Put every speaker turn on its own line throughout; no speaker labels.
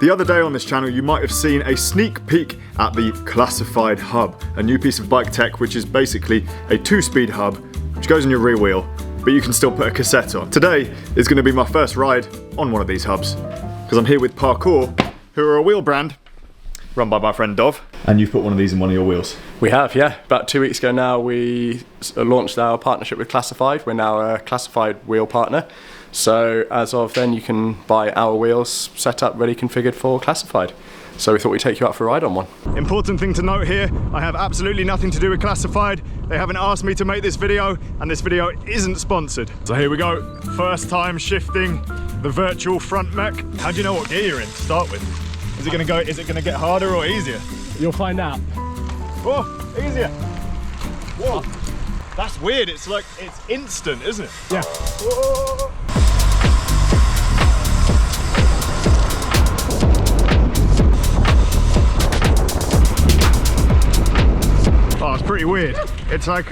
The other day on this channel you might have seen a sneak peek at the Classified Hub, a new piece of bike tech which is basically a 2-speed hub which goes on your rear wheel, but you can still put a cassette on. Today is going to be my first ride on one of these hubs, because I'm here with Parkour, who are a wheel brand run by my friend Dov. And you've put one of these in one of your wheels.
We have, yeah. About 2 weeks ago now we launched our partnership with Classified. We're now a Classified wheel partner. So as of then you can buy our wheels set up, ready, configured for Classified. So we thought we'd take you out for a ride on one.
Important thing to note here, I have absolutely nothing to do with Classified. They haven't asked me to make this video, and this video isn't sponsored. So here we go. First time shifting the virtual front mech. How do you know what gear you're in to start with? Is it gonna get harder or easier?
You'll find out.
Oh, easier. Whoa, that's weird. It's like, it's instant, isn't it?
Yeah.
Whoa. Oh, it's pretty weird. It's like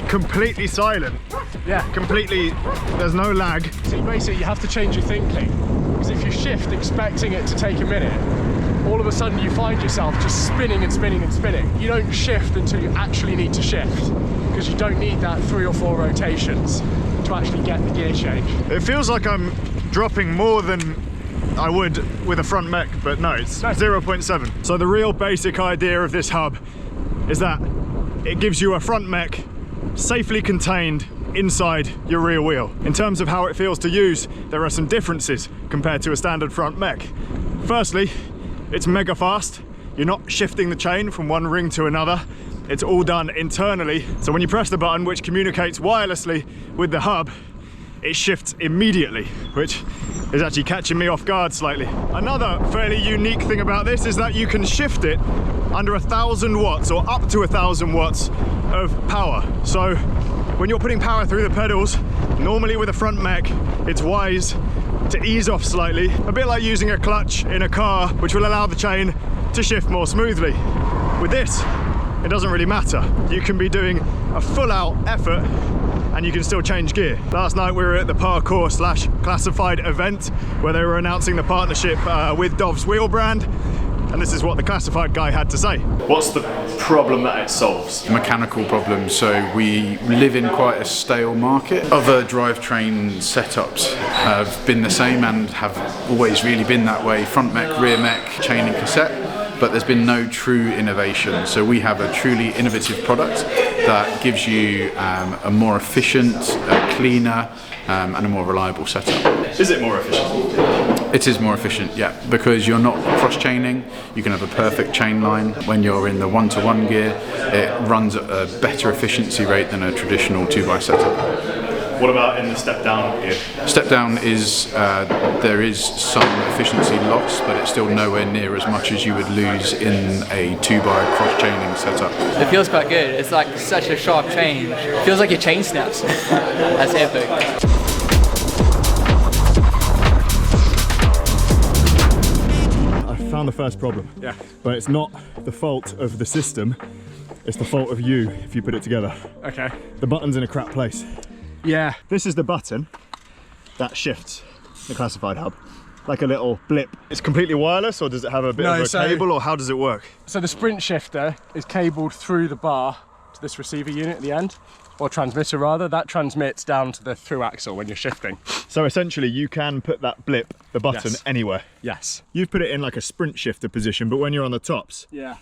completely silent.
Yeah.
Completely, there's no lag.
So basically you have to change your thinking. Because if you shift expecting it to take a minute, all of a sudden you find yourself just spinning and spinning and spinning. You don't shift until you actually need to shift, because you don't need that 3 or 4 rotations to actually get the gear change.
It feels like I'm dropping more than I would with a front mech, but no, it's 0.7. So the real basic idea of this hub is that it gives you a front mech safely contained inside your rear wheel. In terms of how it feels to use, there are some differences compared to a standard front mech. Firstly, it's mega fast. You're not shifting the chain from one ring to another. It's all done internally. So when you press the button, which communicates wirelessly with the hub, it shifts immediately, which is actually catching me off guard slightly. Another fairly unique thing about this is that you can shift it under 1,000 watts or up to 1,000 watts of power. So when you're putting power through the pedals, normally with a front mech, it's wise to ease off slightly, a bit like using a clutch in a car, which will allow the chain to shift more smoothly. With this, it doesn't really matter. You can be doing a full out effort and you can still change gear. Last night we were at the Parkour / Classified event where they were announcing the partnership with Dov's wheel brand, and this is what the Classified guy had to say. What's the problem that it solves?
Mechanical problem. So we live in quite a stale market. Other drivetrain setups have been the same and have always really been that way: front mech, rear mech, chain and cassette. But there's been no true innovation. So we have a truly innovative product that gives you a more efficient, cleaner, and a more reliable setup.
Is it more efficient?
It is more efficient, yeah, because you're not cross-chaining. You can have a perfect chain line. When you're in the 1-to-1 gear, it runs at a better efficiency rate than a traditional 2x setup.
What about in the step down gear?
Step down is, there is some efficiency loss, but it's still nowhere near as much as you would lose in a 2x cross-chaining setup.
It feels quite good. It's like such a sharp change. It feels like your chain snaps. That's epic.
I found the first problem.
Yeah.
But it's not the fault of the system, it's the fault of you if you put it together.
Okay.
The button's in a crap place.
Yeah.
This is the button that shifts the Classified hub, like a little blip. It's completely wireless, or does it have a bit of a cable, or how does it work?
So the sprint shifter is cabled through the bar to this receiver unit at the end, or transmitter rather. That transmits down to the through axle when you're shifting.
So essentially you can put that blip, the button,
Yes.
anywhere.
Yes.
You've put it in like a sprint shifter position, but when you're on the tops,
Yeah.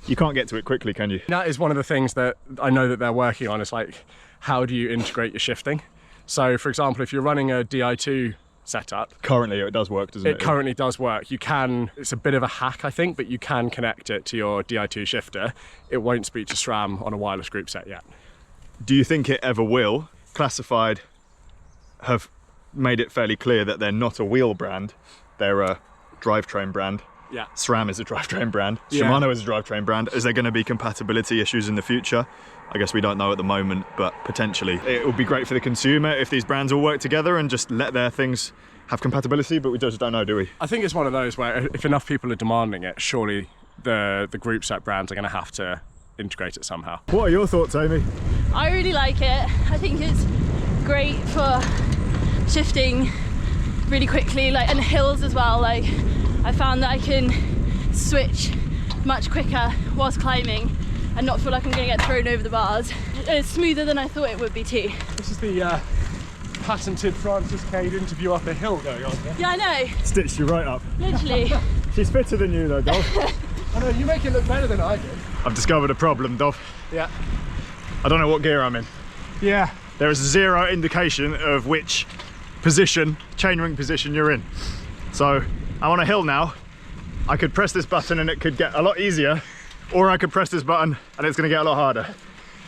you can't get to it quickly, can you?
That is one of the things that I know that they're working on, is like, how do you integrate your shifting? So for example, if you're running a Di2 setup,
Currently it does work, doesn't it?
it currently does work. You can, it's a bit of a hack I think, but you can connect it to your Di2 shifter. It won't speak to SRAM on a wireless group set yet.
Do you think it ever will? Classified have made it fairly clear that they're not a wheel brand, they're a drivetrain brand.
Yeah.
SRAM is a drivetrain brand,
Yeah.
Shimano is a drivetrain brand. Is there going to be compatibility issues in the future? I guess we don't know at the moment, but potentially. It would be great for the consumer if these brands all work together and just let their things have compatibility, but we just don't know, do we?
I think it's one of those where if enough people are demanding it, surely the group set brands are going to have to integrate it somehow.
What are your thoughts, Amy?
I really like it. I think it's great for shifting really quickly, like, and hills as well. Like, I found that I can switch much quicker whilst climbing and not feel like I'm going to get thrown over the bars. And it's smoother than I thought it would be too.
This is the patented Frances Cade interview up a hill going on here.
Yeah, I know,
Stitched you right up.
literally.
She's fitter than you though, Dov.
I know, you make it look better than I did.
I've discovered a problem, Dov.
Yeah.
I don't know what gear I'm in.
Yeah.
There is zero indication of which position, chainring position you're in. So I'm on a hill now. I could press this button and it could get a lot easier, or I could press this button and it's going to get a lot harder.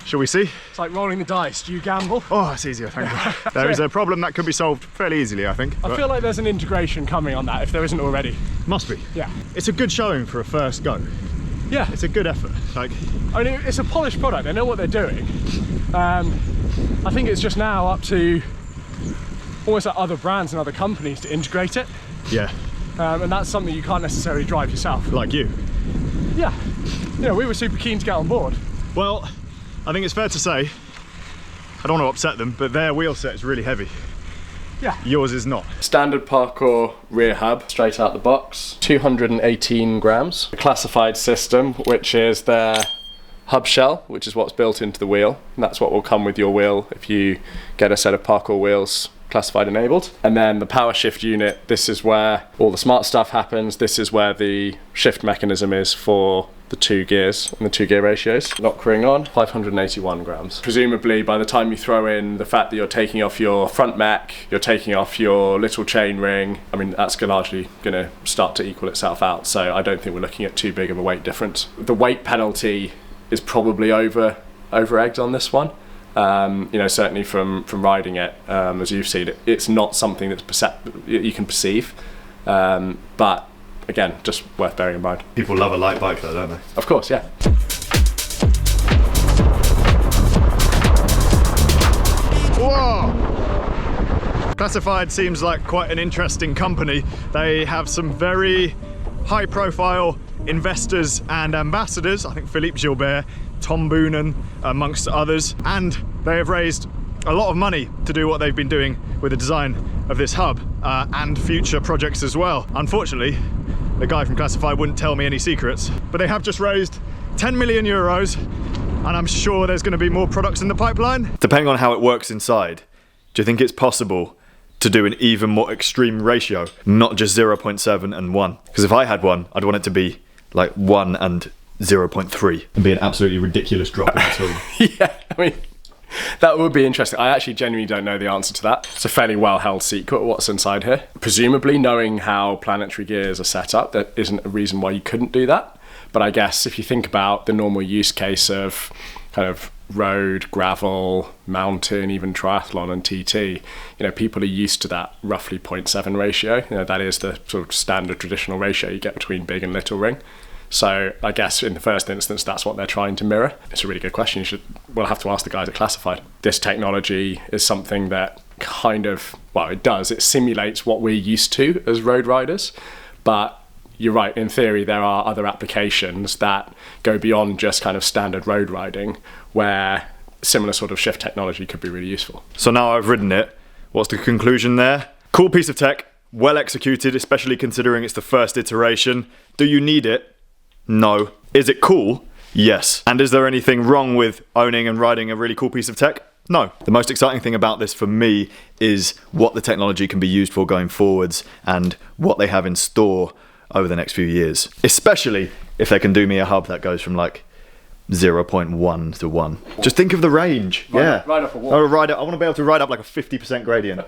Shall we see?
It's like rolling the dice. Do you gamble?
Oh, it's easier, thank you. There is a problem that could be solved fairly easily, I think.
I feel like there's an integration coming on that if there isn't already.
Must be.
Yeah.
It's a good showing for a first go.
Yeah.
It's a good effort. Like,
I mean, it's a polished product. They know what they're doing. I think it's just now up to almost like other brands and other companies to integrate it.
yeah,
And that's something you can't necessarily drive yourself.
like you.
Yeah. You know, we were super keen to get on board.
Well, I think it's fair to say, I don't want to upset them, but their wheel set is really heavy.
Yeah.
Yours is not.
Standard Parkour rear hub, straight out the box, 218 grams. The classified system, which is their hub shell, which is what's built into the wheel. And that's what will come with your wheel if you get a set of Parkour wheels classified enabled. And then the power shift unit, this is where all the smart stuff happens. This is where the shift mechanism is for the 2 gears and the 2 gear ratios. Lock ring on, 581 grams. Presumably by the time you throw in the fact that you're taking off your front mech, you're taking off your little chain ring, I mean, that's largely going to start to equal itself out. So I don't think we're looking at too big of a weight difference. The weight penalty is probably over-egged on this one. You know, certainly from riding it, as you've seen, it's not something that's you can perceive. But again, just worth bearing in mind.
People love a light bike though, don't they?
Of course, yeah.
Whoa! Classified seems like quite an interesting company. They have some very high profile investors and ambassadors. I think Philippe Gilbert, Tom Boonen, amongst others. And they have raised a lot of money to do what they've been doing with the design of this hub and future projects as well. Unfortunately, the guy from Classified wouldn't tell me any secrets, but they have just raised 10 million euros, and I'm sure there's going to be more products in the pipeline.
Depending on how it works inside, do you think it's possible to do an even more extreme ratio, not just 0.7 and 1? Because if I had one, I'd want it to be like 1 and 0.3. It'd be an absolutely ridiculous drop in the tool.
Yeah, I mean, that would be interesting. I actually genuinely don't know the answer to that. It's a fairly well-held secret what's inside here. Presumably, knowing how planetary gears are set up, there isn't a reason why you couldn't do that. But I guess if you think about the normal use case of kind of road, gravel, mountain, even triathlon and TT, you know, people are used to that roughly 0.7 ratio. You know, that is the sort of standard traditional ratio you get between big and little ring. So I guess in the first instance, that's what they're trying to mirror. It's a really good question. We'll have to ask the guys at Classified. This technology is something that kind of, well, it simulates what we're used to as road riders. But you're right, in theory, there are other applications that go beyond just kind of standard road riding where similar sort of shift technology could be really useful.
So now I've ridden it, what's the conclusion there? Cool piece of tech, well executed, especially considering it's the first iteration. Do you need it? No. Is it cool? Yes. And is there anything wrong with owning and riding a really cool piece of tech? No. The most exciting thing about this for me is what the technology can be used for going forwards and what they have in store over the next few years. Especially if they can do me a hub that goes from like 0.1 to 1. Just think of the range.
Right off a wall.
I want to be able to ride up like a 50% gradient.